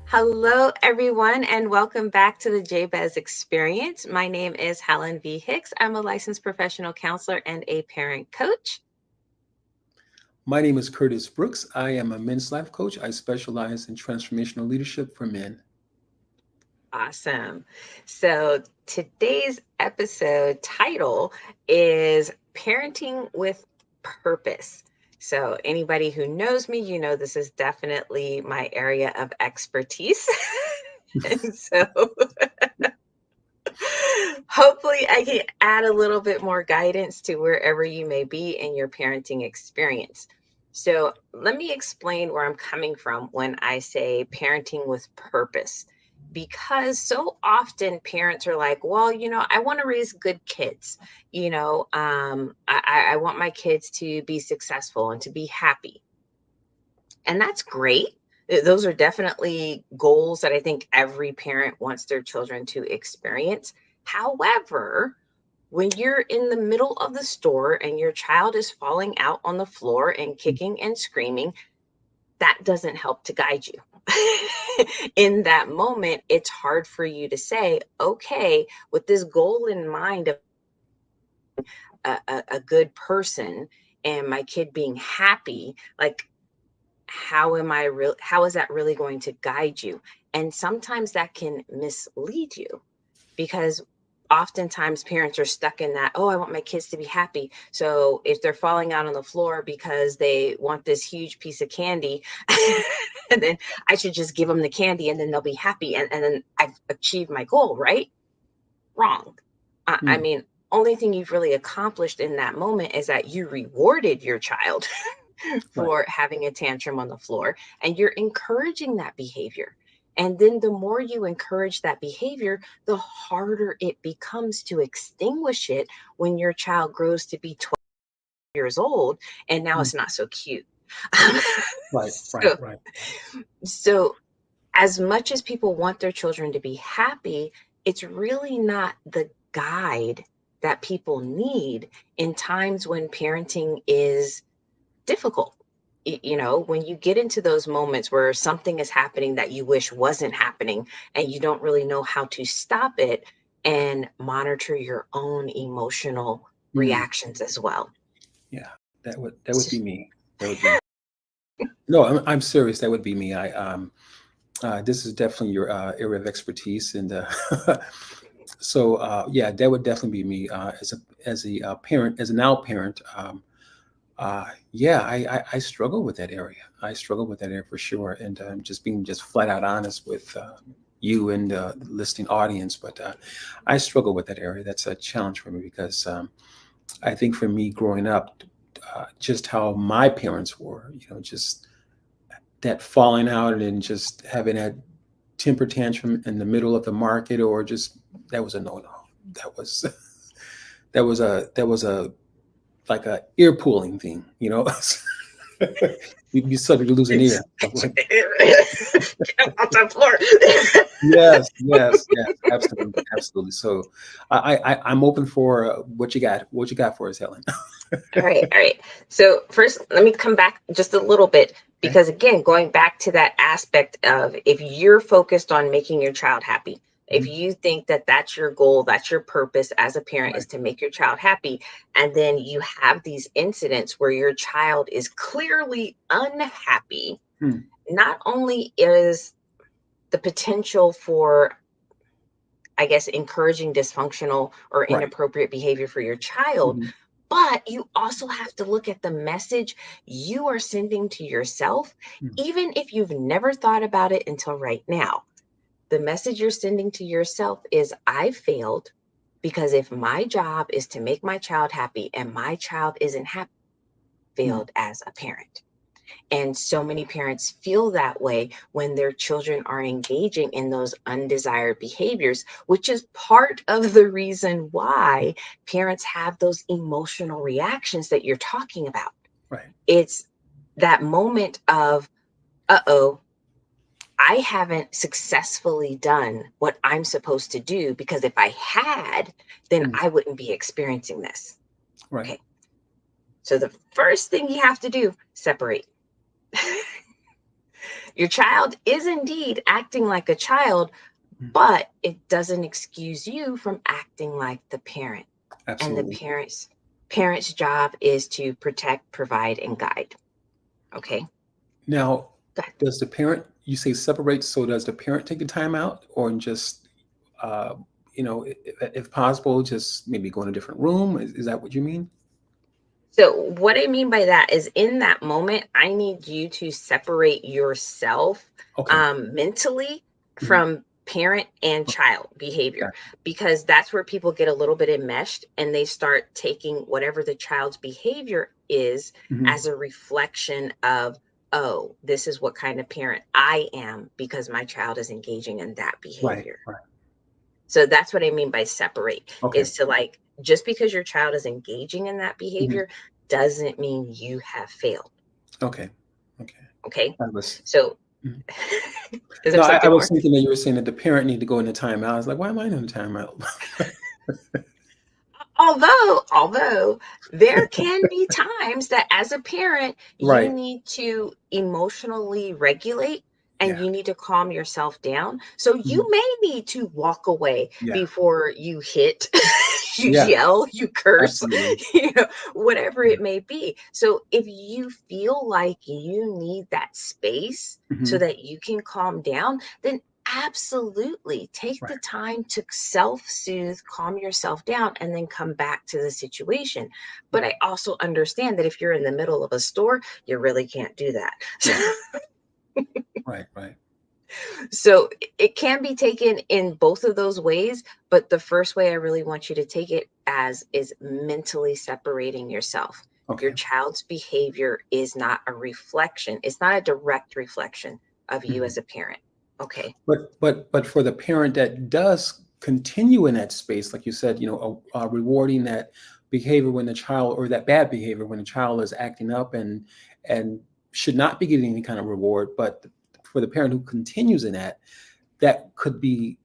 Hello, everyone, and welcome back to the Jabez Experience. My name is Helen V. Hicks. I'm a licensed professional counselor and a parent coach. My name is Curtis Brooks. I am a men's life coach. I specialize in transformational leadership for men. Awesome. So, today's episode title is Parenting with Purpose. So, anybody who knows me, you know this is definitely my area of expertise. and so, hopefully, I can add a little bit more guidance to wherever you may be in your parenting experience. So, let me explain where I'm coming from when I say parenting with purpose. Because so often parents are like, well, I want to raise good kids. I want my kids to be successful and to be happy. And that's great. Those are definitely goals that I think every parent wants their children to experience. However, when you're in the middle of the store and your child is falling out on the floor and kicking and screaming, that doesn't help to guide you. In that moment, it's hard for you to say, okay, with this goal in mind of a good person and my kid being happy, like, how is that really going to guide you? And sometimes that can mislead you because oftentimes parents are stuck in that, oh, I want my kids to be happy. So if they're falling out on the floor because they want this huge piece of candy, and then I should just give them the candy and then they'll be happy. And then I've achieved my goal, right? Wrong. I Hmm. mean, only thing you've really accomplished in that moment is that you rewarded your child Right. for having a tantrum on the floor, and you're encouraging that behavior. And then the more you encourage that behavior, the harder it becomes to extinguish it when your child grows to be 12 years old and now Hmm. it's not so cute. Right. Right. so, Right. so as much as people want their children to be happy, it's really not the guide that people need in times when parenting is difficult. When you get into those moments where something is happening that you wish wasn't happening and you don't really know how to stop it and monitor your own emotional Hmm. reactions as well. Yeah. That would be me. That would be me. No, I'm serious. That would be me. This is definitely your area of expertise, and yeah, that would definitely be me as a parent, as a now parent. Yeah, I struggle with that area. I struggle with that area for sure, and just being just flat out honest with you and the listening audience. But I struggle with that area. That's a challenge for me because I think for me growing up, just how my parents were, just that falling out and then just having that temper tantrum in the middle of the market, or just that was a no no. That was that was a like a ear pulling thing, you know. You'd be subject to lose an ear. Like, Get off the floor. yes, yes, yes, absolutely, absolutely. So I'm open for what you got for us, Helen. All right, all right. So first, let me come back just a little bit Okay. because again, going back to that aspect of if you're focused on making your child happy, if Mhm. you think that that's your goal, that's your purpose as a parent is Right. to make your child happy, and then you have these incidents where your child is clearly unhappy, Hmm. not only is the potential for, I guess, encouraging dysfunctional or Right. inappropriate behavior for your child, Mhm. but you also have to look at the message you are sending to yourself, Mhm. even if you've never thought about it until right now. The message you're sending to yourself is I failed because if my job is to make my child happy and my child isn't happy, I Mhm. failed as a parent. And so many parents feel that way when their children are engaging in those undesired behaviors, which is part of the reason why parents have those emotional reactions that you're talking about. Right. It's that moment of, uh oh, I haven't successfully done what I'm supposed to do because if I had, then Mhm. I wouldn't be experiencing this. Right. Okay. So the first thing you have to do, separate. Your child is indeed acting like a child, Mm. but it doesn't excuse you from acting like the parent. And the Absolutely. parent's job is to protect, provide, and guide. Okay. Now, Go ahead. does the parent, you say separate, so does the parent take the time out or just, uh, if possible, just maybe go in a different room? Is that what you mean? So, what I mean by that is in that moment, I need you to separate yourself Okay. mentally Mhm. from parent and Okay. child behavior, Gotcha. because that's where people get a little bit enmeshed and they start taking whatever the child's behavior is Mhm. as a reflection of, oh, this is what kind of parent I am because my child is engaging in that Right. behavior. Right. So that's what I mean by separate, Okay. is to like, just because your child is engaging in that Mhm. behavior doesn't mean you have failed. Okay. Okay. Okay. I was. So Mhm. is there No, I something was more? thinking that you were saying that the parent need to go into timeout. I was like, why am I in a timeout? Although there can be times that as a parent, you Right. need to emotionally regulate and Yeah. you need to calm yourself down. So you Mhm. may need to walk away Yeah. before you hit, you Yeah. yell, you curse, Absolutely. whatever Yeah. it may be. So if you feel like you need that space so Mhm. that you can calm down, then absolutely take the Right. time to self soothe, calm yourself down, and then come back to the situation. But I Right. also understand that if you're in the middle of a store, you really can't do that. Yeah. Right. Right. So it can be taken in both of those ways. But the first way I really want you to take it as is mentally separating yourself. Your Okay. child's behavior is not a reflection, it's not a direct reflection of you Mhm. as a parent. Okay. But for the parent that does continue in that space, like you said, rewarding that behavior when the child, or that bad behavior when the child is acting up and should not be getting any kind of reward, but for the parent who continues in that, that could be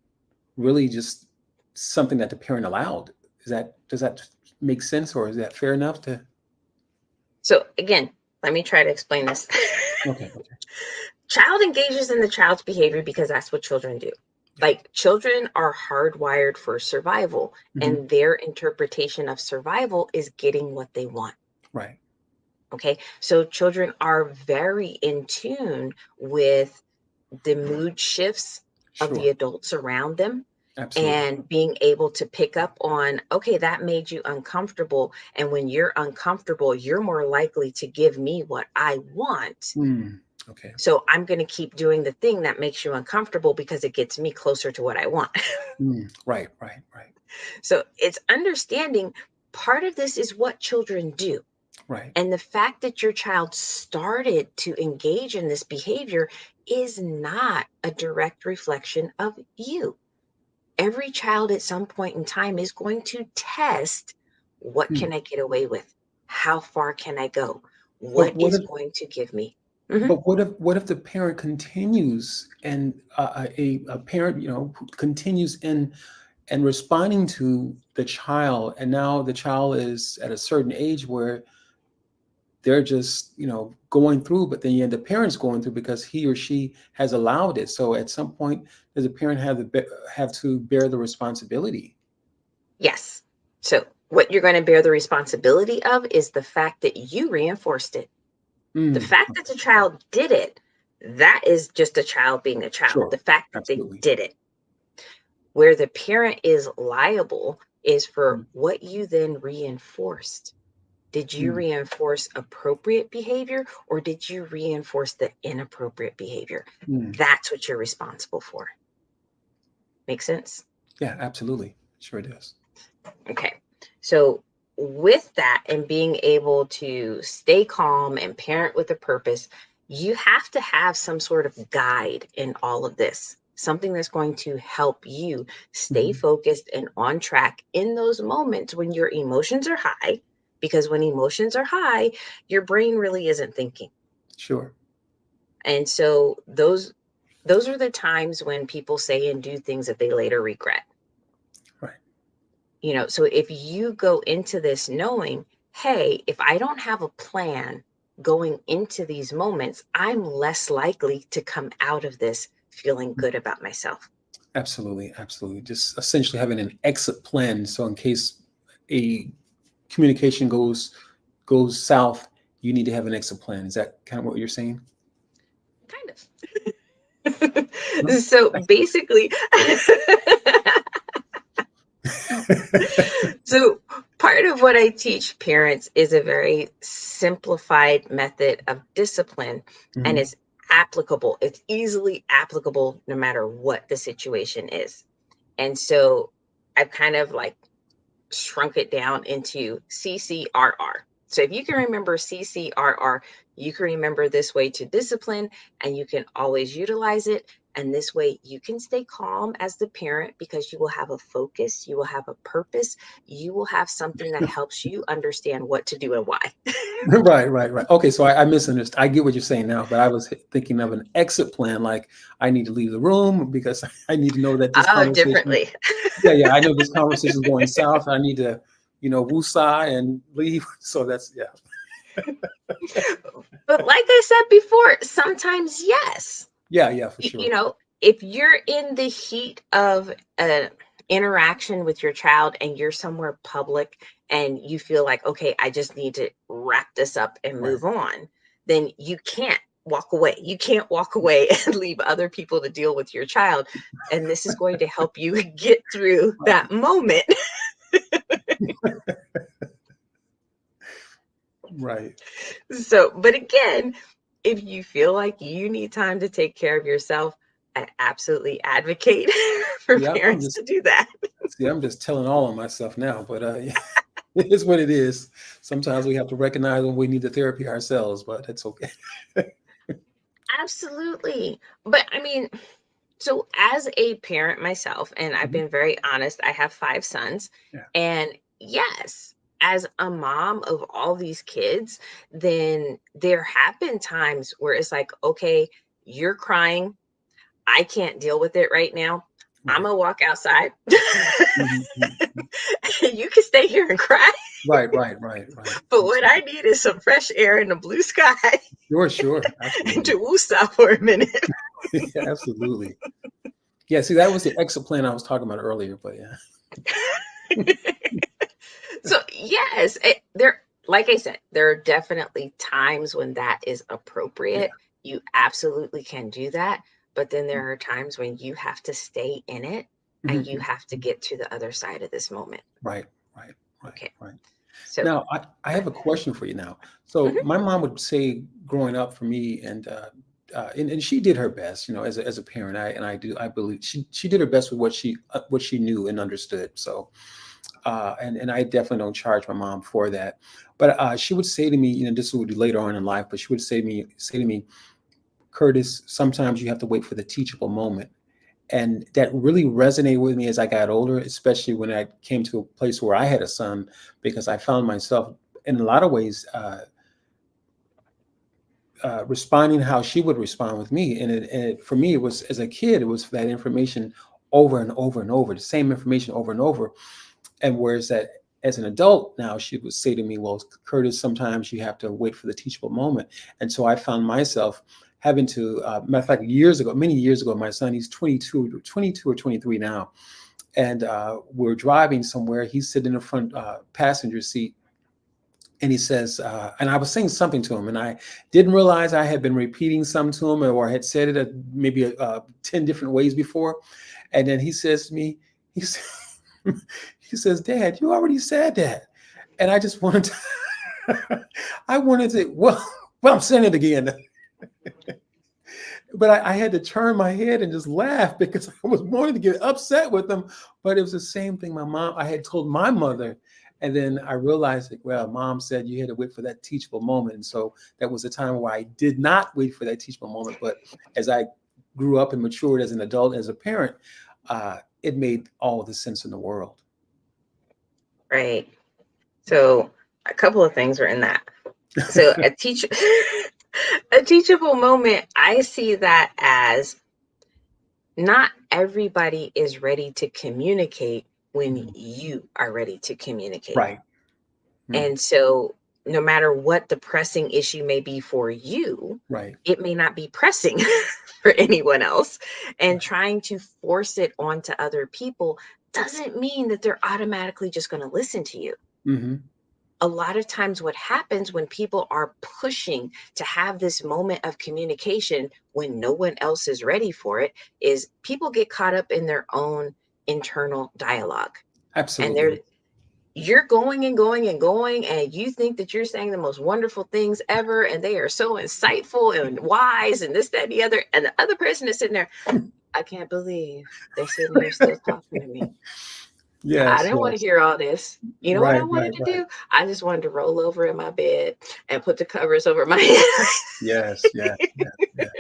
really just something that the parent allowed. Does that make sense, or is that fair enough to? So again, let me try to explain this. Okay. Okay. Child engages in the child's behavior because that's what children do. Yeah. Like children are hardwired for survival, Hmm. and their interpretation of survival is getting what they want. Right. Okay. So children are very in tune with the mood shifts of the Sure. adults around them Absolutely. and being able to pick up on, okay, that made you uncomfortable. And when you're uncomfortable, you're more likely to give me what I want. Hmm. Okay. So I'm going to keep doing the thing that makes you uncomfortable because it gets me closer to what I want. Right. Right. Right. So it's understanding part of this is what children do. Right. And the fact that your child started to engage in this behavior is not a direct reflection of you. Every child at some point in time is going to test, what Hmm. can I get away with? How far can I go? But What what is if going to give me? Mhm. But what if the parent continues, and a parent, who continues in and responding to the child, and now the child is at a certain age where they're just, going through, but then the parent's going through because he or she has allowed it. So at some point, does the parent have to bear the responsibility? Yes. So, what you're going to bear the responsibility of is the fact that you reinforced it. The fact that Okay. the child did it, that is just a child being a child. Sure. The fact that they Absolutely. did it. Where the parent is liable is for Mm, what you then reinforced. Did you mm, reinforce appropriate behavior or did you reinforce the inappropriate behavior? mm. That's what you're responsible for. Make sense? Yeah, absolutely. Sure it does. Okay. So, with that and being able to stay calm and parent with a purpose, you have to have some sort of guide in all of this. Something that's going to help you stay Mhm. focused and on track in those moments when your emotions are high. Because when emotions are high, your brain really isn't thinking. Sure. And so those are the times when people say and do things that they later regret. Right. So if you go into this knowing, hey, if I don't have a plan, going into these moments, I'm less likely to come out of this feeling good about myself. Absolutely, absolutely. Just essentially having an exit plan, so in case a communication goes south, you need to have an exit plan. Is that kind of what you're saying? Kind of. No? So basically, so part of what I teach parents is a very simplified method of discipline, and Mhm. it's applicable. It's easily applicable no matter what the situation is. And so I've kind of like shrunk it down into CCRR. So if you can remember CCRR, you can remember this way to discipline, and you can always utilize it. And this way you can stay calm as the parent because you will have a focus, you will have a purpose, you will have something that helps you understand what to do and why. Right, right, right. Okay, so I misunderstood. I get what you're saying now, but I was thinking of an exit plan, like I need to leave the room because I need to know that this Oh, conversation. differently. Yeah, yeah, I know this conversation is going south. I need to, woosah and leave. So that's yeah, But like I said before, sometimes yes. yeah, yeah, for You sure. know, if you're in the heat of an interaction with your child and you're somewhere public and you feel like, okay, I just need to wrap this up and Right, move on, then you can't walk away. You can't walk away and leave other people to deal with your child. And this is going to help you get through right, that moment. right. So, but again, if you feel like you need time to take care of yourself, I absolutely advocate for Yeah, I'm parents just to do that. see, I'm just telling all on myself now, but yeah, it is what it is. Sometimes we have to recognize when we need the therapy ourselves, but that's okay. Absolutely. But I mean, so as a parent myself, and I've Mhm. been very honest, I have 5 sons. Yeah. And yes, as a mom of all these kids, then there have been times where it's like, okay, you're crying. I can't deal with it right now. I'm Right. gonna walk outside. Mhm, mhm, mhm. You can stay here and cry. Right, right, right, right. But what I Absolutely. need is some fresh air and a blue sky Sure, sure. to Absolutely. woosah for a minute. Yeah, absolutely. Yeah, see, that was the exit plan I was talking about earlier, but yeah. So yes, there, like I said, there are definitely times when that is Yeah. appropriate. You absolutely can do that, but then there are times when you have to stay in it and you Mhm, have to mhm. get to the other side of this moment. Right, right, right, Okay. right. So, Now, I have a question for you now. So mhm, my mom would say growing up for me, and she did her best, as a parent. I believe she did her best with what she knew and understood. So, and I definitely don't charge my mom for that. But she would say to me, this would be later on in life, but she would say to me, Curtis, sometimes you have to wait for the teachable moment. And that really resonated with me as I got older, especially when I came to a place where I had a son, because I found myself in a lot of ways responding how she would respond with me. For me, it was as a kid, it was that information over and over and over, the same information over and over. And whereas that as an adult now, she would say to me, well, Curtis, sometimes you have to wait for the teachable moment. And so I found myself having to, matter of fact, many years ago, my son, he's 22 or 23 now. And we're driving somewhere. He's sitting in the front passenger seat. And he says, and I was saying something to him, and I didn't realize I had been repeating something to him or had said it maybe 10 different ways before. And then he says to me, he, says, he says, Dad, you already said that. And I just wanted to, I wanted to, well, I'm saying it again. But I had to turn my head and just laugh because I was wanting to get upset with them. But it was the same thing I had told my mother. And then I realized that, well, mom said you had to wait for that teachable moment. And so that was a time where I did not wait for that teachable moment. But as I grew up and matured as an adult, as a parent, it made all the sense in the world. right. So a couple of things were in that. So a teach a teachable moment, I see that as not everybody is ready to communicate when Mhm. you are ready to communicate. Right. Mhm. And so no matter what the pressing issue may be for you, Right. it may not be pressing for anyone else. And Right. trying to force it onto other people doesn't mean that they're automatically just going to listen to you. Hmm. A lot of times, what happens when people are pushing to have this moment of communication when no one else is ready for it is people get caught up in their own internal dialogue. And Absolutely. you're going and going and going, and you think that you're saying the most wonderful things ever, and they are so insightful and wise, and this, that, and the other. And the other person is sitting there, I can't believe they're sitting here still talking to me. I Yes. didn't want to Yes. hear all this. You know what I Right. wanted Right. to Right. do? I just wanted to roll over in my bed and put the covers over my head. Yes. Yes. Yes. Yes.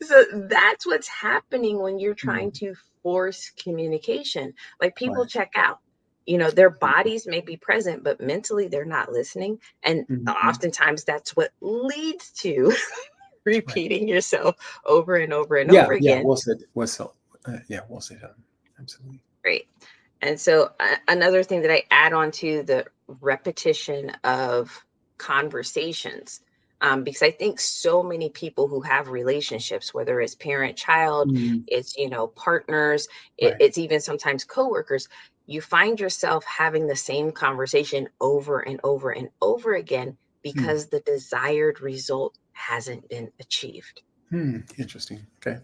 So that's what's happening when you're trying Mhm. to force communication. Like people Right. check out, their bodies may be present, but mentally they're not listening. And Hmm. oftentimes that's what leads to Right. repeating yourself over and over and Yeah. over Yeah. again. Well said. Well said. Yeah. Well said. Absolutely. Right. And so another thing that I add on to the repetition of conversations, because I think so many people who have relationships, whether it's parent child, Mhm. it's, partners, Right. it's even sometimes coworkers, you find yourself having the same conversation over and over and over again Hmm. because the desired result hasn't been achieved. Hmm. Interesting. Okay.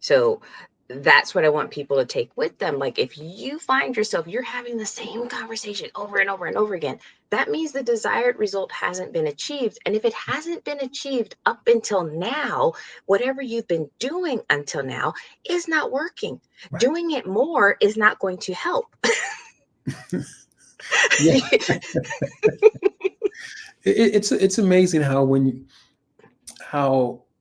So that's what I want people to take with them. Like if you find yourself, you're having the same conversation over and over and over again, that means the desired result hasn't been achieved. And if it hasn't been achieved up until now, whatever you've been doing until now is not working. Right. Doing it more is not going to help. Yeah. It's amazing how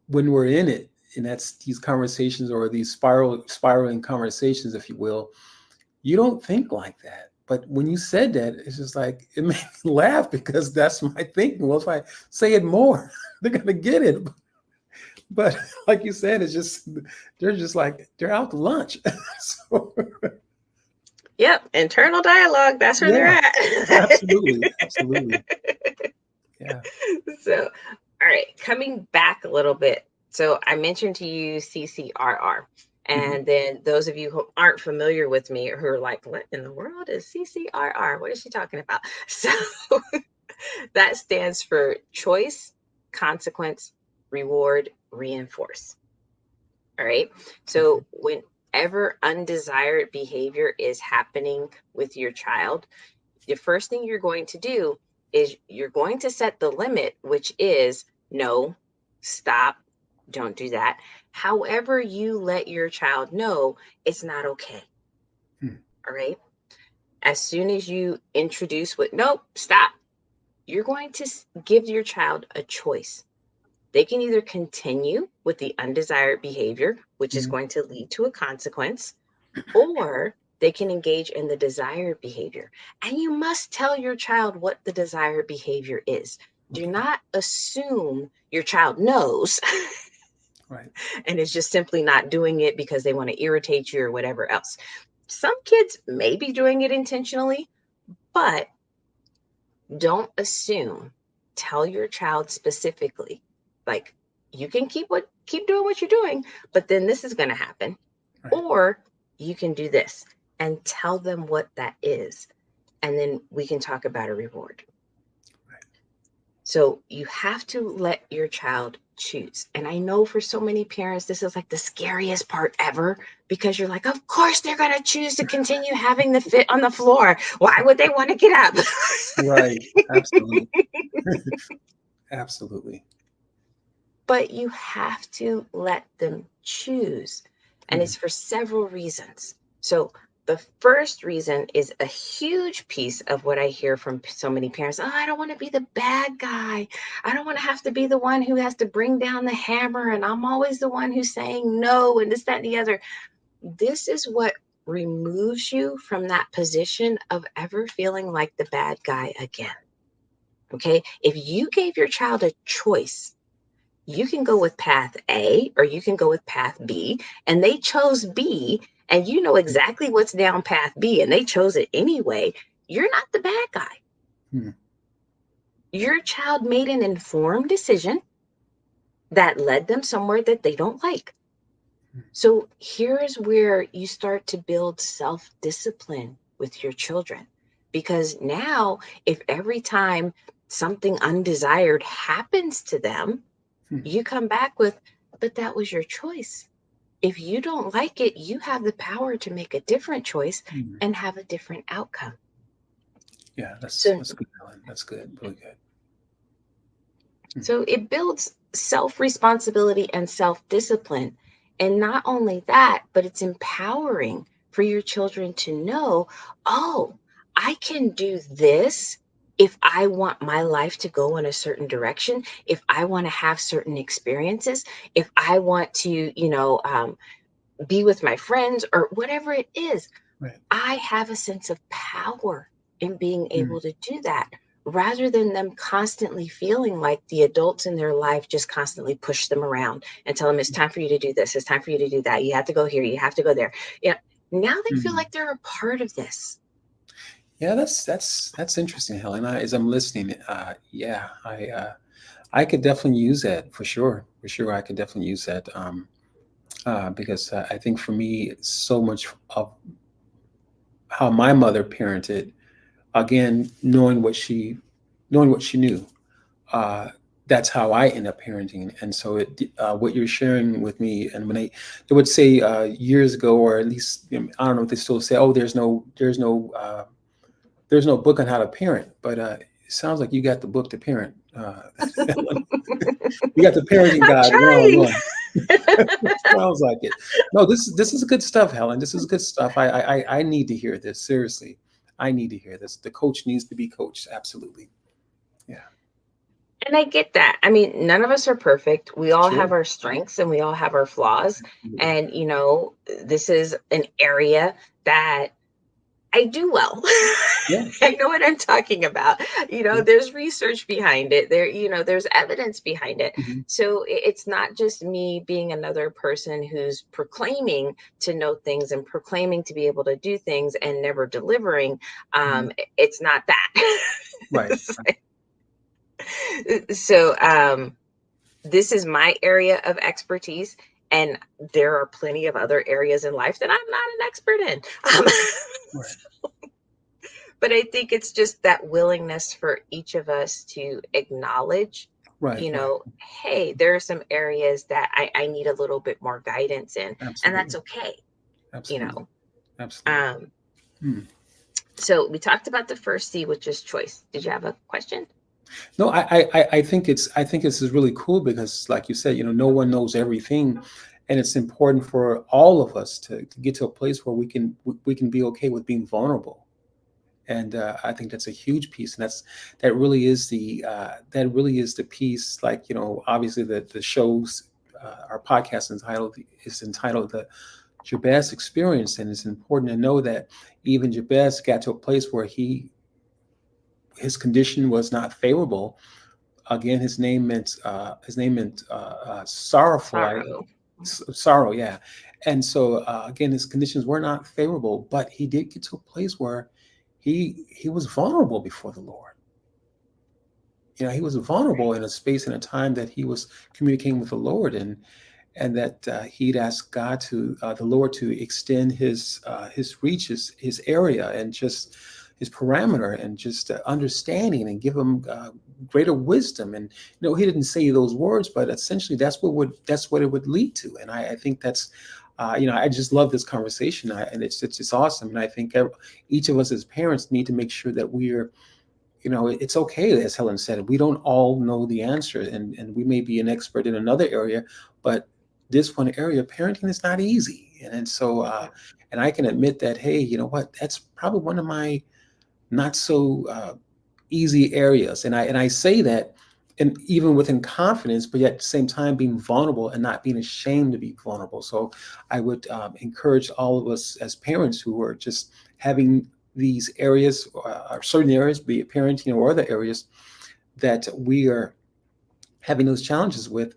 when we're in it, and that's these conversations or these spiraling conversations, if you will, you don't think like that. But when you said that, it's just like it made me laugh because that's my thinking. Well, if I say it more, they're gonna get it. But like you said, it's just they're just like they're out to lunch. So Yep, internal dialogue, that's where they're yeah, at. absolutely, absolutely. Yeah. So, all right, coming back a little bit. So, I mentioned to you CCRR. Mhm. And then those of you who aren't familiar with me or who are like, what in the world is CCRR? What is she talking about? So, that stands for choice, consequence, reward, reinforce. All right. Okay. So, whenever undesired behavior is happening with your child, the first thing you're going to do is you're going to set the limit, which is no, stop, don't do that. However, you let your child know it's not okay. Hmm. All right. As soon as you introduce what, nope, stop, you're going to give your child a choice. They can either continue with the undesired behavior, which is Mhm. going to lead to a consequence, or they can engage in the desired behavior. And you must tell your child what the desired behavior is. Do Okay. not assume your child knows Right. and is just simply not doing it because they want to irritate you or whatever else. Some kids may be doing it intentionally, but don't assume. Tell your child specifically, like you can keep doing what you're doing, but then this is going to happen, Right. or you can do this, and tell them what that is. And then we can talk about a reward. Right. So you have to let your child choose. And I know for so many parents, this is like the scariest part ever because you're like, of course they're going to choose to continue having the fit on the floor. Why would they want to get up? Right. Absolutely. Absolutely. But you have to let them choose. And Hmm. it's for several reasons. So, the first reason is a huge piece of what I hear from so many parents. Oh, I don't want to be the bad guy. I don't want to have to be the one who has to bring down the hammer. And I'm always the one who's saying no, and this, that, and the other. This is what removes you from that position of ever feeling like the bad guy again. Okay. If you gave your child a choice, you can go with path A or you can go with path B, and they chose B, and you know exactly what's down path B, and they chose it anyway. You're not the bad guy. Hmm. Your child made an informed decision that led them somewhere that they don't like. So here's where you start to build self discipline with your children. Because now, if every time something undesired happens to them, Hmm. you come back with, but that was your choice. If you don't like it, you have the power to make a different choice Hmm. and have a different outcome. Yeah, So that's good, Helen. That's good. Really good. Hmm. So it builds self responsibility and self discipline. And not only that, but it's empowering for your children to know, oh, I can do this if I want my life to go in a certain direction, if I want to have certain experiences, if I want to, be with my friends or whatever it is. Right. I have a sense of power in being Hmm. able to do that rather than them constantly feeling like the adults in their life just constantly push them around and tell them it's time for you to do this, it's time for you to do that, you have to go here, you have to go there. Yeah, now they feel Hmm. like they're a part of this. Yeah, that's interesting, Helen. As I'm listening, yeah, I could definitely use that for sure. For sure, I could definitely use that because I think for me, so much of how my mother parented, again, knowing what she knew, uh, that's how I end up parenting. And so what you're sharing with me, and when they would say years ago, or at least I don't know if they still say, oh, there's no book on how to parent, but it sounds like you got the book to parent. You got the parenting I'm guide trying. 101. Sounds like it. No, this is good stuff, Helen. This is good stuff. I need to hear this. Seriously, I need to hear this. The coach needs to be coached. Absolutely. Yeah. And I get that. I mean, none of us are perfect. We all Sure. have our strengths and we all have our flaws. Absolutely. And, this is an area that I do well. Yeah. I know what I'm talking about. Yeah. There's research behind it. There's evidence behind it. Hmm. So it's not just me being another person who's proclaiming to know things and proclaiming to be able to do things and never delivering. Hmm. It's not that. Right. so this is my area of expertise. And there are plenty of other areas in life that I'm not an expert in. Right. But I think it's just that willingness for each of us to acknowledge, Right. Right. hey, there are some areas that I need a little bit more guidance in, and that's Absolutely. okay, you Absolutely. know. Absolutely. Um, Hmm. so we talked about the first C, which is choice. Did you have a question? No, I think this is really cool because, like you said, no one knows everything, and it's important for all of us to get to a place where we can be okay with being vulnerable. And I think that's a huge piece, and that really is the piece. Like obviously the shows, our podcast is entitled the Jabez Experience, and it's important to know that even Jabez got to a place where his condition was not favorable. Again, his name meant sorrowful. Sorrow. Sorrow, yeah. And so again, his conditions were not favorable, but he did get to a place where he was vulnerable before the Lord. He was vulnerable in a space and a time that he was communicating with the Lord, and that he'd asked God the Lord to extend his reach, his area, and just his parameter, and just understanding, and give him greater wisdom. And he didn't say those words, but essentially that's what it would lead to. And I think that's I just love this conversation, and it's awesome. And I think each of us as parents need to make sure that we're it's okay, as Helen said, we don't all know the answer, and we may be an expert in another area, but this one area, parenting is not easy. And so, and I can admit that, hey, you know what, that's probably one of my not so easy areas. And I say that, and even within confidence, but yet at the same time being vulnerable and not being ashamed to be vulnerable. So I would encourage all of us as parents who are just having these areas, or certain areas, be it parenting or other areas, that we are having those challenges with.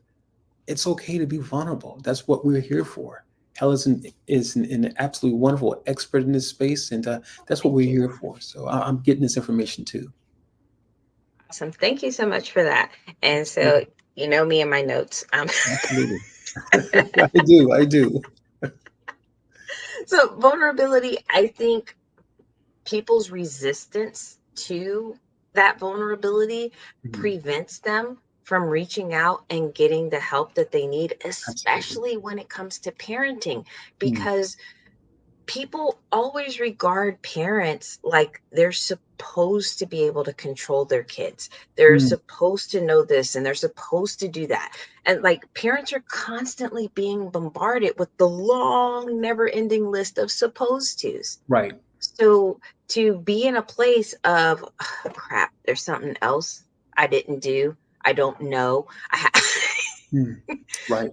It's okay to be vulnerable. That's what we're here for. Hell is an absolutely wonderful expert in this space, and that's what Thank we're you. here for. So I'm getting this information too. Awesome. Thank you so much for that. And so, Absolutely. you know me and my notes. Absolutely. I do. I do. So vulnerability, I think people's resistance to that vulnerability Mhm. prevents them from reaching out and getting the help that they need, Absolutely. especially when it comes to parenting, Mm. because people always regard parents like they're supposed to be able to control their kids. They're Mm. supposed to know this and they're supposed to do that. And like parents are constantly being bombarded with the long, never ending list of supposed tos. Right. So to be in a place of "Ugh, crap, there's something else I didn't do. I don't know. Mm. Right.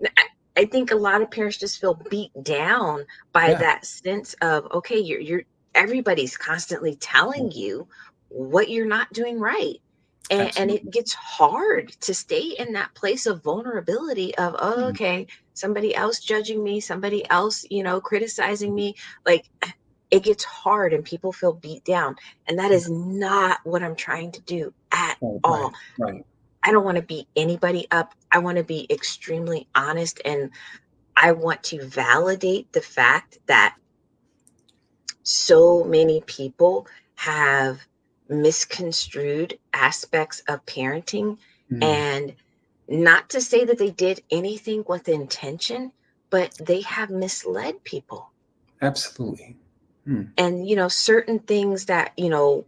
I think a lot of parents just feel beat down by Yeah. that sense of, okay, you're everybody's constantly telling Right. you what you're not doing right. And it Absolutely. gets hard to stay in that place of vulnerability of, oh, Mm. okay, somebody else judging me, somebody else, criticizing me. Like it gets hard and people feel beat down. And that Yeah. is not what I'm trying to do at Right. all. Right. Right. I don't want to beat anybody up. I want to be extremely honest and I want to validate the fact that so many people have misconstrued aspects of parenting. Mm. And not to say that they did anything with intention, but they have misled people. Absolutely. Mm. And certain things that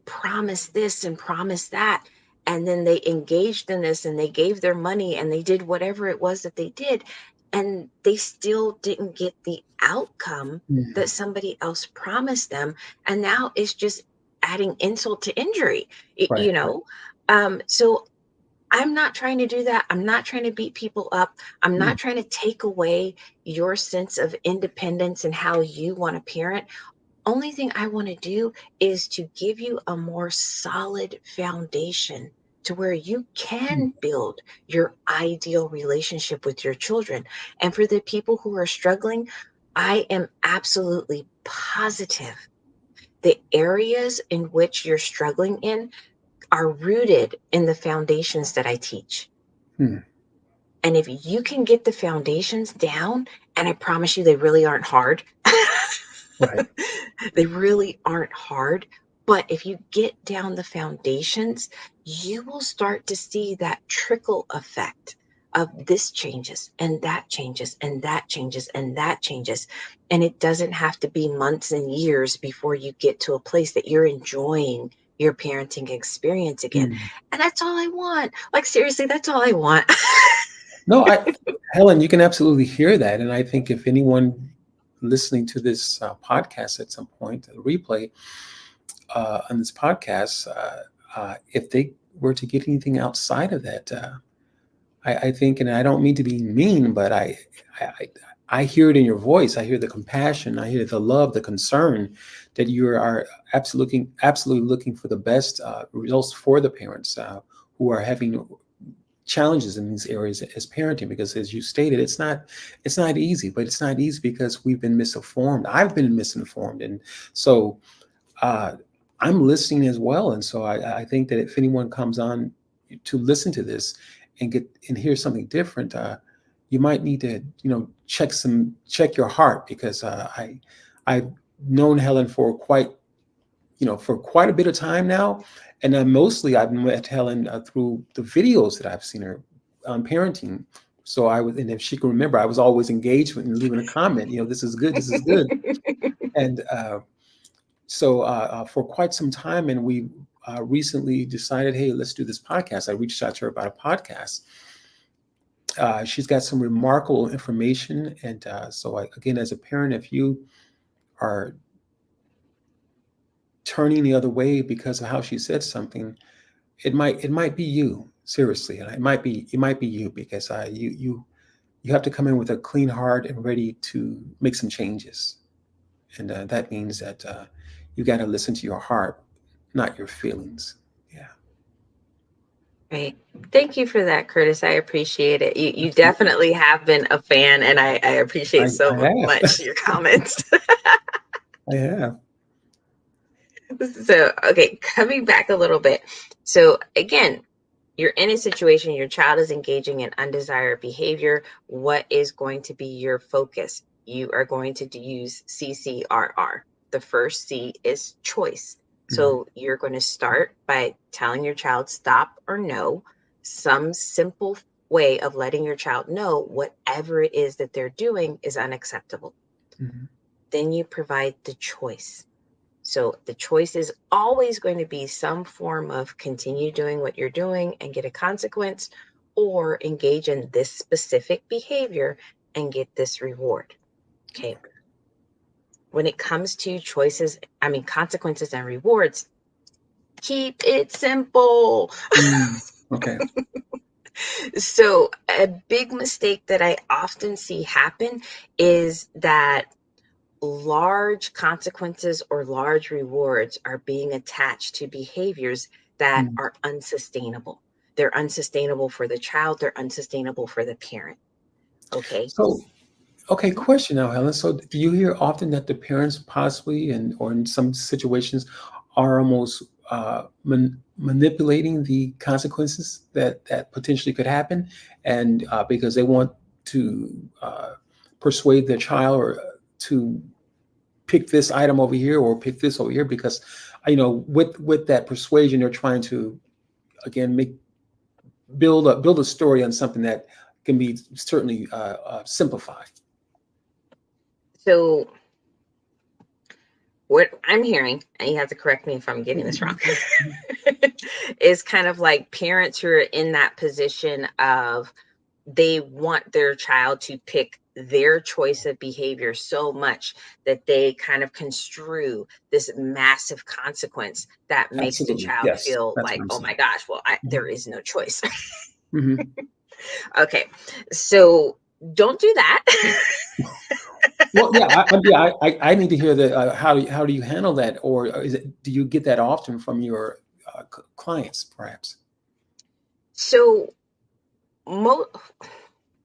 promise this and promise that, and then they engaged in this and they gave their money and they did whatever it was that they did, and they still didn't get the outcome Mm. that somebody else promised them, and now it's just adding insult to injury. y- Right. you Right. know so I'm not trying to do that. I'm not trying to beat people up. I'm Mm. not trying to take away your sense of independence and how you want to parent. Only thing I want to do is to give you a more solid foundation to where you Mm. can build your ideal relationship with your children. And for the people who are struggling, I am absolutely positive the areas in which you're struggling in are rooted in the foundations that I teach. Mm. And if you can get the foundations down, and I promise you they really aren't hard. Right. They really aren't hard. But if you get down the foundations, you will start to see that trickle effect of this changes and that changes and that changes and that changes. And it doesn't have to be months and years before you get to a place that you're enjoying your parenting experience again. Mm. And that's all I want. Like, seriously, that's all I want. No, Helen, you can absolutely hear that. And I think if anyone listening to this podcast at some point, a replay on this podcast, if they were to get anything outside of that, I think, and I don't mean to be mean, but I, I hear it in your voice. I hear the compassion. I hear the love, the concern that you are absolutely looking for the best results for the parents who are having challenges in these areas as parenting. Because as you stated, it's not easy, but it's not easy because we've been misinformed. I've been misinformed, and so uh, I'm listening as well. And so I think that if anyone comes on to listen to this and hear something different, you might need to check your heart, because I've known Helen for quite a bit of time now, and mostly I've met Helen through the videos that I've seen her on parenting. So and if she can remember, I was always engaged with and leaving a comment. This is good. This is good. And so for quite some time, and we recently decided, hey, let's do this podcast. I reached out to her about a podcast. She's got some remarkable information, and so again, as a parent, if you are turning the other way because of how she said something, it might be you, seriously, and it might be you, because you have to come in with a clean heart and ready to make some changes, and that means that you got to listen to your heart, not your feelings. Yeah. Right. Thank you for that, Curtis. I appreciate it. You Absolutely. definitely have been a fan, and I I, appreciate I so have. much your comments. I have. So, okay, coming back a little bit. So, again, you're in a situation, your child is engaging in undesired behavior. What is going to be your focus? You are going to use CCRR. The first C is choice. Mhm. So you're going to start by telling your child stop or no, some simple way of letting your child know whatever it is that they're doing is unacceptable. Mhm. Then you provide the choice. So the choice is always going to be some form of continue doing what you're doing and get a consequence, or engage in this specific behavior and get this reward. Okay. When it comes to consequences and rewards, keep it simple. Mm. Okay. So, a big mistake that I often see happen is that large consequences or large rewards are being attached to behaviors that Mm. are unsustainable. They're unsustainable for the child, they're unsustainable for the parent. Okay. So, okay, Mhm. question now, Helen. So, do you hear often that the parents possibly, and or in some situations, are almost manipulating the consequences that potentially could happen, and because they want to persuade their child or to pick this item over here or pick this over here, because with that persuasion, they're trying to again make build a story on something that can be certainly simplified. So, what I'm hearing, and you have to correct me if I'm getting this wrong, is kind of like parents who are in that position of they want their child to pick their choice of behavior so much that they kind of construe this massive consequence that makes the Absolutely. child Yes. feel That's what like, I'm oh my saying. gosh, well, there Mhm. is no choice. Mhm. Okay, so don't do that. Well, yeah, I need to hear that. How do you handle that, or do you get that often from your clients, perhaps? So, mo-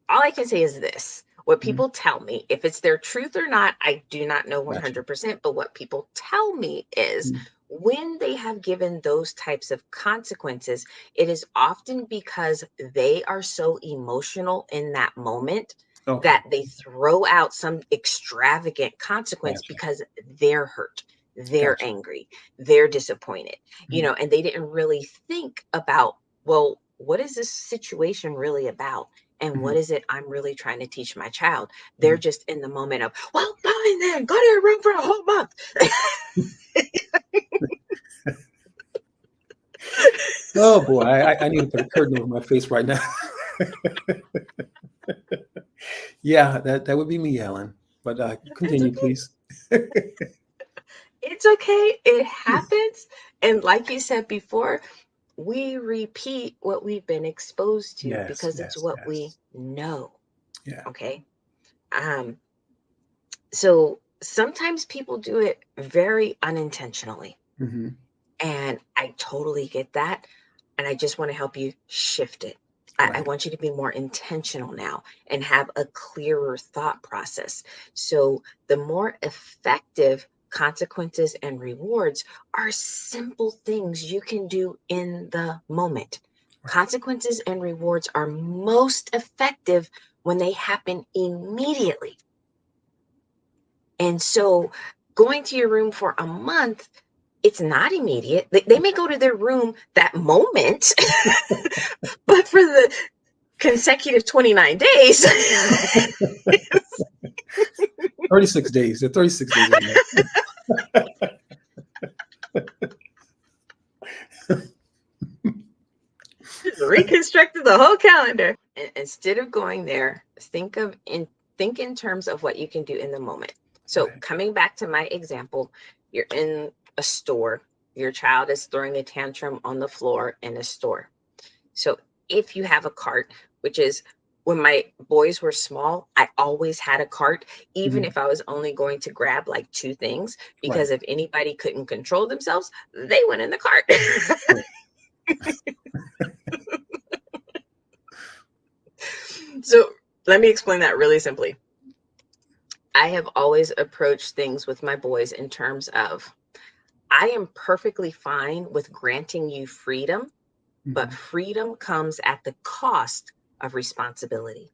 all I can say is this. What Mhm. people tell me, if it's their truth or not, I do not know Gotcha. 100%. But what people tell me is Mhm. when they have given those types of consequences, it is often because they are so emotional in that moment Okay. that they throw out some extravagant consequence Gotcha. because they're hurt, they're Gotcha. angry, they're disappointed, Mhm. and they didn't really think about, well, what is this situation really about? And what Mhm. is it I'm really trying to teach my child? They're Mhm. just in the moment of, well, fine then, go to your room for a whole month. Oh boy, I need to put a curtain over my face right now. Yeah, that would be me, Helen. But That's continue, okay. please. It's okay. It happens. And like you said before, we repeat what we've been exposed to Yes. because it's Yes. what we Yes. know. Yeah. Okay. Um, so sometimes people do it very unintentionally. Hmm. And I totally get that. And I just want to help you shift it. I Right. want you to be more intentional now and have a clearer thought process. So, the more effective consequences and rewards are simple things you can do in the moment. Right. Consequences and rewards are most effective when they happen immediately. And so, going to your room for a month, it's not immediate. They may go to their room that moment, but for the consecutive 29 days, 36 days. There are 36 days in a month. reconstructed the whole calendar. And instead of going there, think in terms of what you can do in the moment. So Right. coming back to my example, you're in a store. Your child is throwing a tantrum on the floor in a store. So if you have a cart, which is when my boys were small, I always had a cart, even Mhm. if I was only going to grab like two things, because Right. if anybody couldn't control themselves, they went in the cart. Right. So let me explain that really simply. I have always approached things with my boys in terms of I am perfectly fine with granting you freedom but Hmm. freedom comes at the cost of responsibility.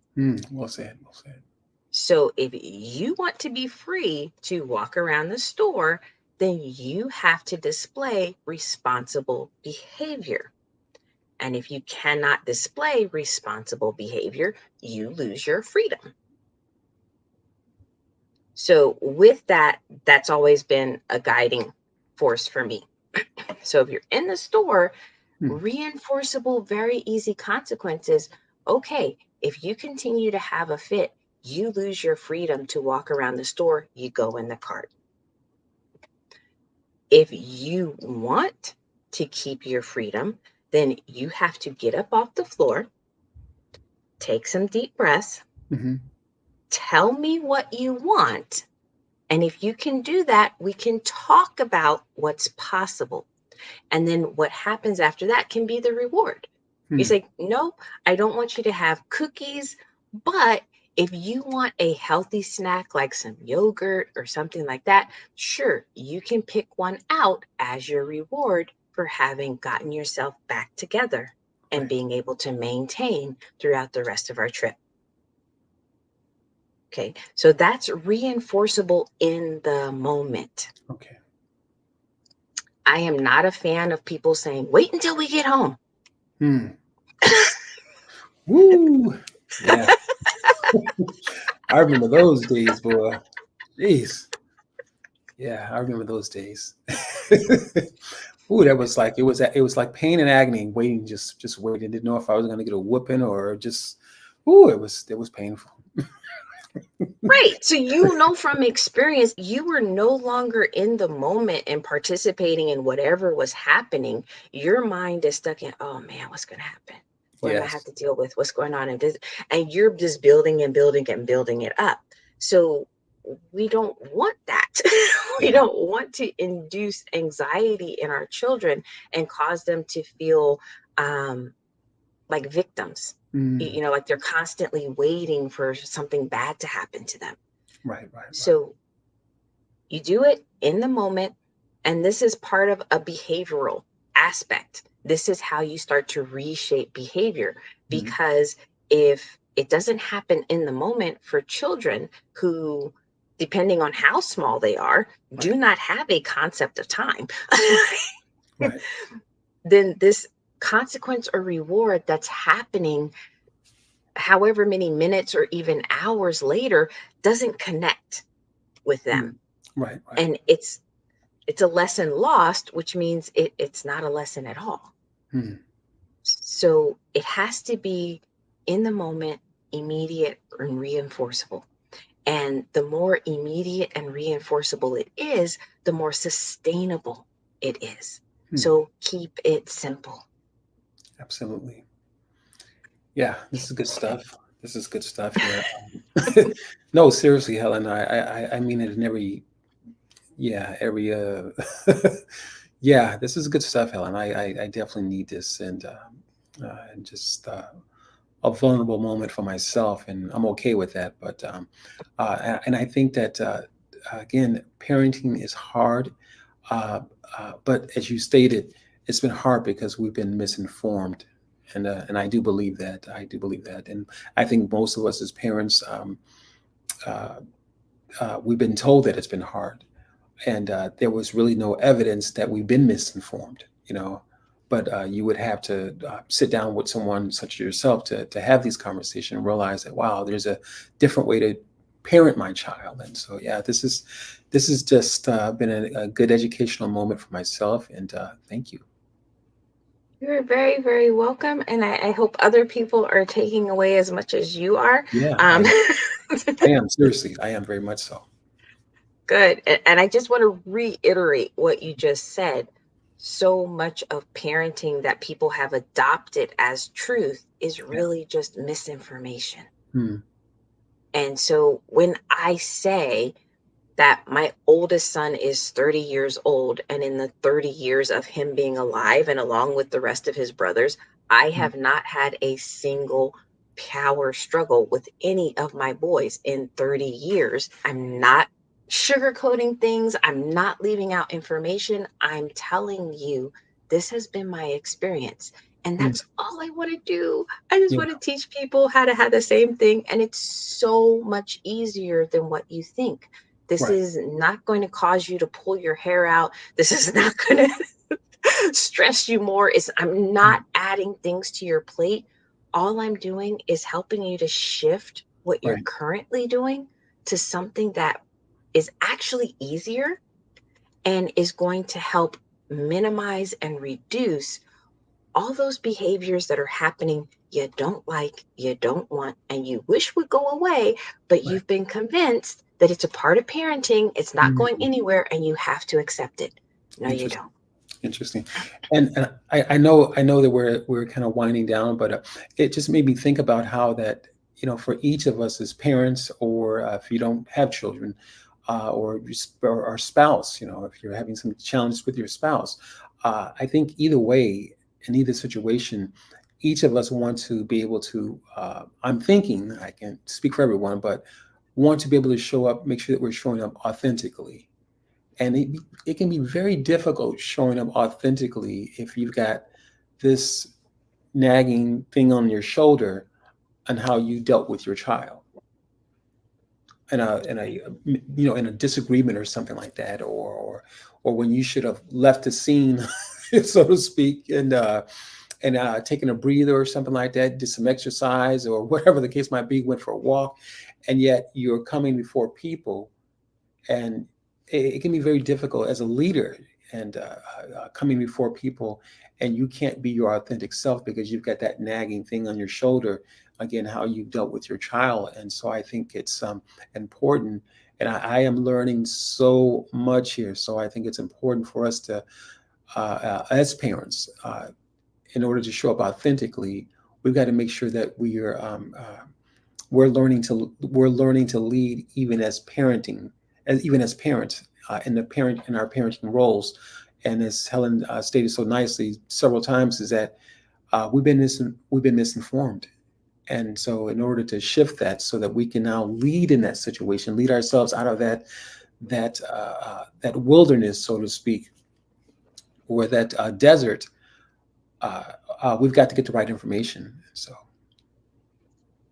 Well said. Well said. So if you want to be free to walk around the store, then you have to display responsible behavior. And if you cannot display responsible behavior, you lose your freedom. So, with that, that's always been a guiding force for me. So, if you're in the store, Hmm. reinforceable, very easy consequences. Okay, if you continue to have a fit, you lose your freedom to walk around the store, you go in the cart. If you want to keep your freedom, then you have to get up off the floor, take some deep breaths, Hmm. tell me what you want. And if you can do that, we can talk about what's possible. And then what happens after that can be the reward. You Hmm. say, nope, I don't want you to have cookies, but if you want a healthy snack like some yogurt or something like that, sure, you can pick one out as your reward for having gotten yourself back together and Right. being able to maintain throughout the rest of our trip. Okay, so that's reinforceable in the moment. Okay. I am not a fan of people saying, wait until we get home. Hmm. Woo. Yeah. I remember those days, boy. Jeez. Yeah, I remember those days. Ooh, that was like it was like pain and agony, waiting, just waiting. Didn't know if I was gonna get a whooping or just. Ooh, it was painful. Right. So, you know, from experience, you were no longer in the moment and participating in whatever was happening. Your mind is stuck in, oh man, what's going to happen? What do I have Yes. to deal with? What's going on in this? And you're just building and building and building it up. So, we don't want that. We Yeah. don't want to induce anxiety in our children and cause them to feel um, like victims, Mm. like they're constantly waiting for something bad to happen to them. Right. Right. Right. So you do it in the moment, and this is part of a behavioral aspect. This is how you start to reshape behavior, Mm. because if it doesn't happen in the moment for children who, depending on how small they are, do Right. not have a concept of time, Right. then this consequence or reward that's happening however many minutes or even hours later doesn't connect with them. Mm. Right. Right. And it's a lesson lost, which means it's not a lesson at all. Mm. So it has to be in the moment, immediate and reinforceable. And the more immediate and reinforceable it is, the more sustainable it is. Mm. So keep it simple. Absolutely. Yeah. This is good stuff. This is good stuff here. No, seriously, Helen. I mean it in every. Yeah. Every. Yeah. This is good stuff, Helen. I definitely need this, and just a vulnerable moment for myself, and I'm okay with that. But and I think that again, parenting is hard, uh, but as you stated, it's been hard because we've been misinformed, and I do believe that. I do believe that, and I think most of us as parents, uh, we've been told that it's been hard, and there was really no evidence that we've been misinformed. But you would have to sit down with someone such as yourself to have these conversations and realize that, wow, there's a different way to parent my child. And so yeah, this has just been a good educational moment for myself, and thank you. You're very, very welcome. And I hope other people are taking away as much as you are. Yeah, Um, I am, seriously, I am very much so. Good. And I just want to reiterate what you just said. So much of parenting that people have adopted as truth is Yeah. really just misinformation. Hmm. And so when I say that my oldest son is 30 years old, and in the 30 years of him being alive, and along with the rest of his brothers, I Hmm. have not had a single power struggle with any of my boys in 30 years. I'm not sugarcoating things, I'm not leaving out information. I'm telling you, this has been my experience. And Mm. that's all I want to do. I just Yeah. want to teach people how to have the same thing. And it's so much easier than what you think. This Right. is not going to cause you to pull your hair out. This is not going to stress you more. I'm Mm. not adding things to your plate. All I'm doing is helping you to shift what you're Right. currently doing to something that is actually easier and is going to help minimize and reduce all those behaviors that are happening you don't like, you don't want, and you wish would go away, but Right. you've been convinced that it's a part of parenting, it's not going Mm. anywhere, and you have to accept it. No, you Interesting. don't. Interesting. And I know that we're kind of winding down, but it just made me think about how that, for each of us as parents, or if you don't have children, or our spouse, if you're having some challenges with your spouse, I think either way, in either situation, each of us want to be able to. I'm thinking, I can't speak for everyone, but want to be able to show up, make sure that we're showing up authentically. And it can be very difficult showing up authentically if you've got this nagging thing on your shoulder on how you dealt with your child, in a disagreement or something like that, or when you should have left the scene, so to speak, and taken a breather or something like that, did some exercise or whatever the case might be, went for a walk, and yet you're coming before people, and it can be very difficult as a leader, and coming before people, and you can't be your authentic self because you've got that nagging thing on your shoulder, again, how you dealt with your child. And so I think it's important, and I am learning so much here. So I think it's important for us to, as parents, in order to show up authentically, we've got to make sure that we're learning to lead, even as parents, in our parenting roles. And as Helen stated so nicely several times, is that we've been misinformed. And so in order to shift that so that we can now lead in that situation, lead ourselves out of that wilderness, so to speak, or that desert, we've got to get the right information. So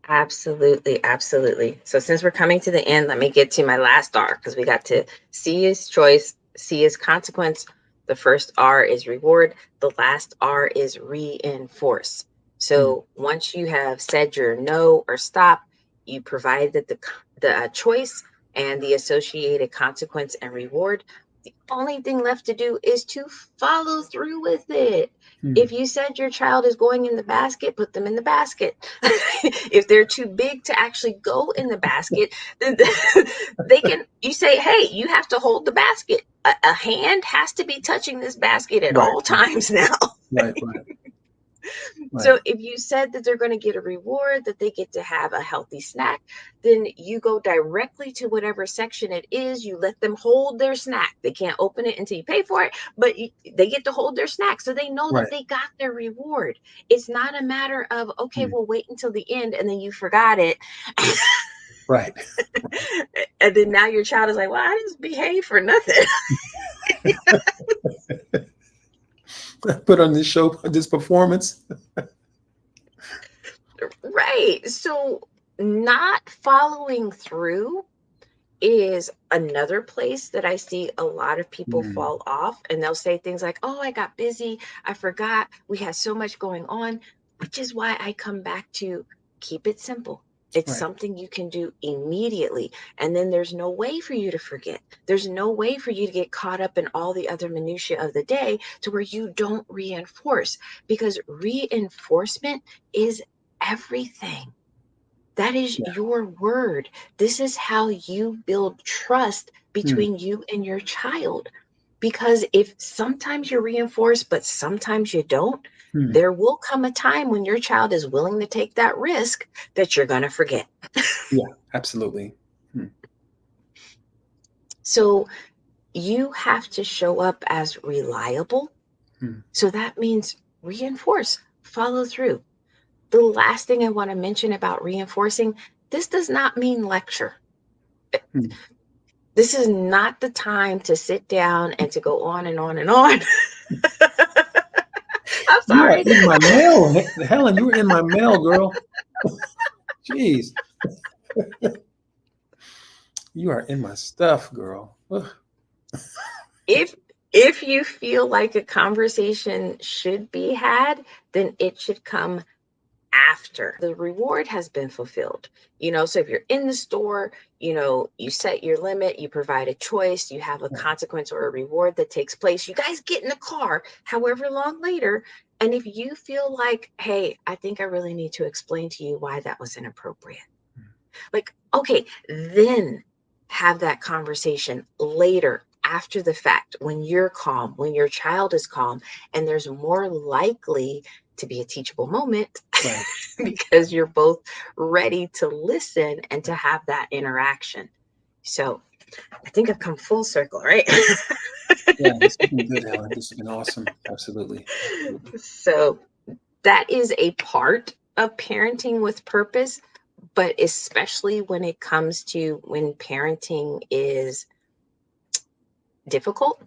Absolutely, absolutely. So since we're coming to the end, let me get to my last R because we got to C is choice, C is consequence. The first R is reward. The last R is reinforce. mm, So once you have said your no or stop, you provided the choice and the associated consequence and reward. The only thing left to do is to follow through with it. mm, If you said your child is going in the basket, put them in the basket. If they're too big to actually go in the basket, then they can, you say, hey, you have to hold the basket. A hand has to be touching this basket at right, all times now. right, right, right, So if you said that they're going to get a reward, that they get to have a healthy snack, then you go directly to whatever section it is. You let them hold their snack. They can't open it until you pay for it, but they get to hold their snack. So they know that right, they got their reward. It's not a matter of, okay, mm, we'll wait until the end and then you forgot it. right. And then now your child is like, well, I didn't behave for nothing. Put on this show, this performance. Right. So not following through is another place that I see a lot of people Mm, fall off, and they'll say things like, oh, I got busy, I forgot, we had so much going on, which is why I come back to keep it simple. It's right. something you can do immediately. And then there's no way for you to forget. There's no way for you to get caught up in all the other minutiae of the day to where you don't reinforce, because reinforcement is everything. That is Yeah. your word. This is how you build trust Mm, between you and your child. Because if sometimes you reinforce, but sometimes you don't, mm, there will come a time when your child is willing to take that risk that you're going to forget. yeah, absolutely. Mm, So you have to show up as reliable. mm, So that means reinforce, follow through. The last thing I want to mention about reinforcing, this does not mean lecture. mm. This is not the time to sit down and to go on and on and on I'm You are sorry. in my mail, Helen. You were in my mail, girl. Jeez, you are in my stuff, girl. Ugh. if if you feel like a conversation should be had, then it should come after the reward has been fulfilled. So if you're in the store, you set your limit, you provide a choice, you have a consequence or a reward that takes place. You guys get in the car, however long later. And if you feel like, hey, I think I really need to explain to you why that was inappropriate, like, okay, then have that conversation later after the fact when you're calm, when your child is calm, and there's more likely to be a teachable moment Right. because you're both ready to listen and to have that interaction. So I think I've come full circle, right? Yeah, this has been good, Helen. This has been awesome. Absolutely. Absolutely. So that is a part of parenting with purpose, but especially when it comes to when parenting is difficult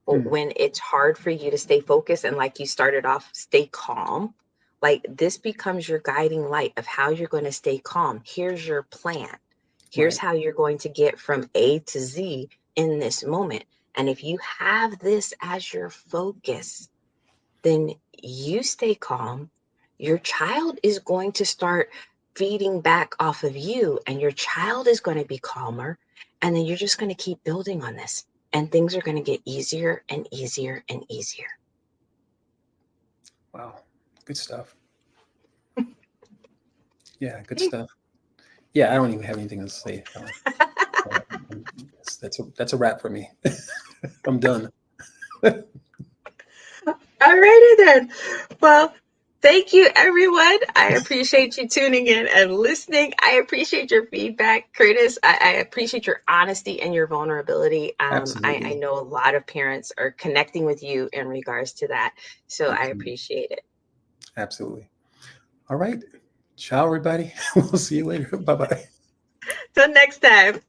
or Hmm. when it's hard for you to stay focused and, like you started off, stay calm. Like, this becomes your guiding light of how you're going to stay calm. Here's your plan. Here's Right. how you're going to get from A to Z in this moment. And if you have this as your focus, then you stay calm. Your child is going to start feeding back off of you, and your child is going to be calmer. And then you're just going to keep building on this, and things are going to get easier and easier and easier. Wow. Good stuff. Yeah, good Okay. stuff. Yeah, I don't even have anything to say, Helen. That's a wrap for me. I'm done. All righty then. Well, thank you, everyone. I appreciate you tuning in and listening. I appreciate your feedback, Curtis. I appreciate your honesty and your vulnerability. I Absolutely. know a lot of parents are connecting with you in regards to that. So I Absolutely. appreciate it. Absolutely. All right. Ciao, everybody. We'll see you later. Bye bye. Till next time.